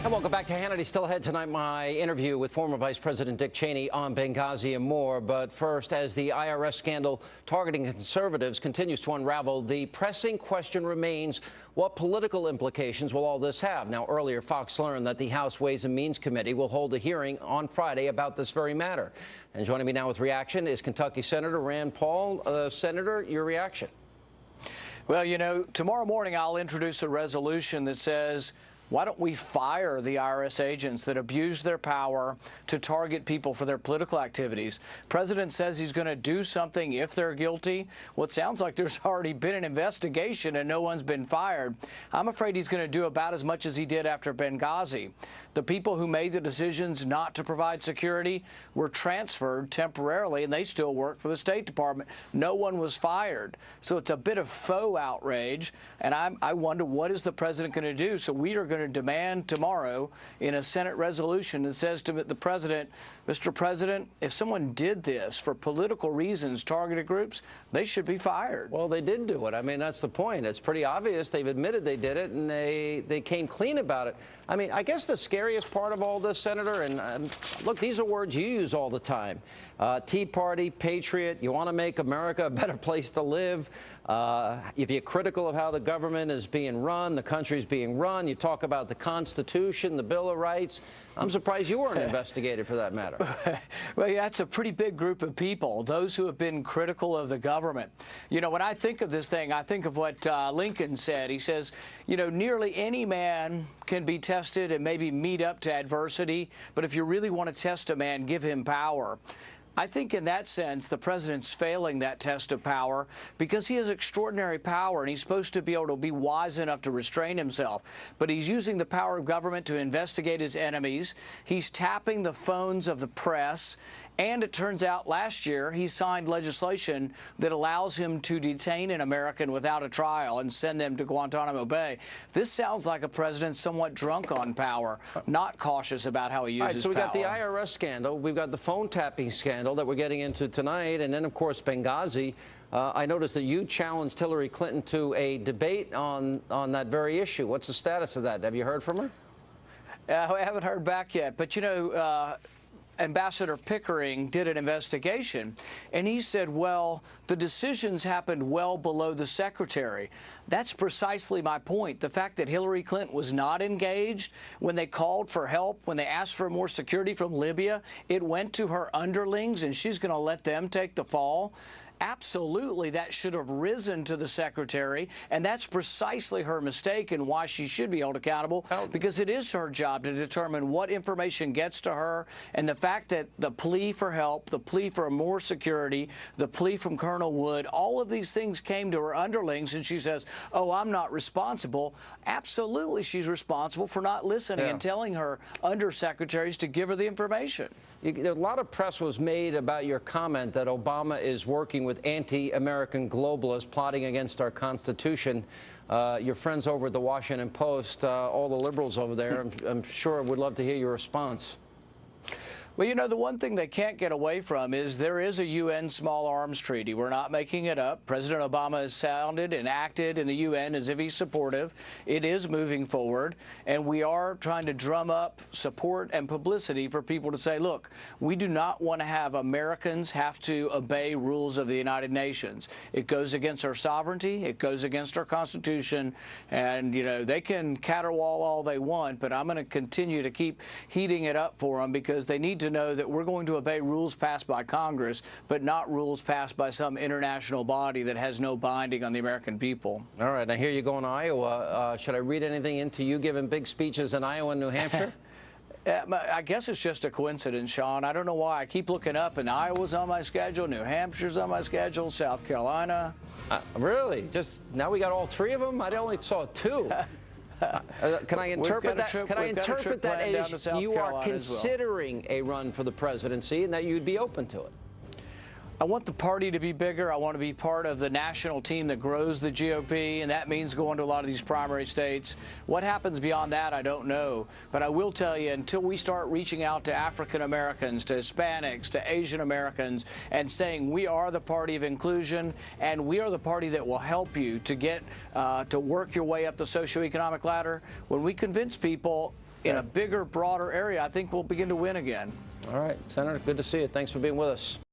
And welcome back to Hannity. Still ahead tonight, my interview with former Vice President Dick Cheney on Benghazi and more. But first, as the IRS scandal targeting conservatives continues to unravel, the pressing question remains, what political implications will all this have? Now, earlier, Fox learned that the House Ways and Means Committee will hold a hearing on Friday about this very matter. And joining me now with reaction is Kentucky Senator Rand Paul. Senator, your reaction? Well, you know, tomorrow morning I'll introduce a resolution that says, why don't we fire the IRS agents that abuse their power to target people for their political activities? The president says he's going to do something if they're guilty. Well, it sounds like there's already been an investigation and no one's been fired. I'm afraid he's going to do about as much as he did after Benghazi. The people who made the decisions not to provide security were transferred temporarily, and they still work for the State Department. No one was fired. So it's a bit of faux outrage, and I wonder, what is the president going to do? So we are going to demand tomorrow in a Senate resolution that says to the president, Mr. President, if someone did this for political reasons, targeted groups, they should be fired. Well, they did do it. I mean, that's the point. It's pretty obvious. They've admitted they did it, and they came clean about it. I mean, I guess the scariest part of all this, Senator, and look, these are words you use all the time. Tea Party, patriot, you want to make America a better place to live. If you're critical of how the government is being run, the country's being run, you talk about the Constitution, the Bill of Rights. I'm surprised you weren't investigated for that matter. Well, yeah, that's a pretty big group of people, those who have been critical of the government. You know, when I think of this thing, I think of what Lincoln said. He says, you know, nearly any man can be tested and maybe meet up to adversity, but if you really want to test a man, give him power. I think in that sense, the president's failing that test of power because he has extraordinary power and he's supposed to be able to be wise enough to restrain himself. But he's using the power of government to investigate his enemies. He's tapping the phones of the press. And it turns out last year he signed legislation that allows him to detain an American without a trial and send them to Guantanamo Bay. This sounds like a president somewhat drunk on power, not cautious about how he uses power. All right, so we got the IRS scandal. We've got the phone tapping scandal that we're getting into tonight. And then, of course, Benghazi. I noticed that you challenged Hillary Clinton to a debate on that very issue. What's the status of that? Have you heard from her? I haven't heard back yet. But, you know, Ambassador Pickering did an investigation, and he said, well, the decisions happened well below the secretary. That's precisely my point. The fact that Hillary Clinton was not engaged when they called for help, when they asked for more security from Libya, it went to her underlings, and she's going to let them take the fall. Absolutely, that should have risen to the secretary, and that's precisely her mistake and why she should be held accountable, because it is her job to determine what information gets to her. And the fact that the plea for help, the plea for more security, the plea from Colonel Wood, all of these things came to her underlings, and she says, oh, I'm not responsible. Absolutely, she's responsible for not listening and telling her undersecretaries to give her the information. A lot of press was made about your comment that Obama is working with anti-American globalists plotting against our Constitution. Your friends over at the Washington Post, all the liberals over there, I'm sure would love to hear your response. Well, you know, the one thing they can't get away from is there is a UN small arms treaty. We're not making it up. President Obama has sounded and acted in the UN as if he's supportive. It is moving forward, and we are trying to drum up support and publicity for people to say, look, we do not want to have Americans have to obey rules of the United Nations. It goes against our sovereignty. It goes against our Constitution. And, you know, they can caterwaul all they want, but I'm going to continue to keep heating it up for them because they need to know that we're going to obey rules passed by Congress, but not rules passed by some international body that has no binding on the American people. All right, I hear you going to Iowa. Should I read anything into you giving big speeches in Iowa and New Hampshire? I guess it's just a coincidence, Sean. I don't know why. I keep looking up, and Iowa's on my schedule, New Hampshire's on my schedule, South Carolina. Really? Just now we got all three of them? I only saw two. Can I interpret that? Can I interpret that as you are considering a run for the presidency and that you'd be open to it? I want the party to be bigger. I want to be part of the national team that grows the GOP, and that means going to a lot of these primary states. What happens beyond that, I don't know. But I will tell you, until we start reaching out to African Americans, to Hispanics, to Asian Americans, and saying we are the party of inclusion, and we are the party that will help you to get to work your way up the socioeconomic ladder, when we convince people in a bigger, broader area, I think we'll begin to win again. All right, Senator, good to see you. Thanks for being with us.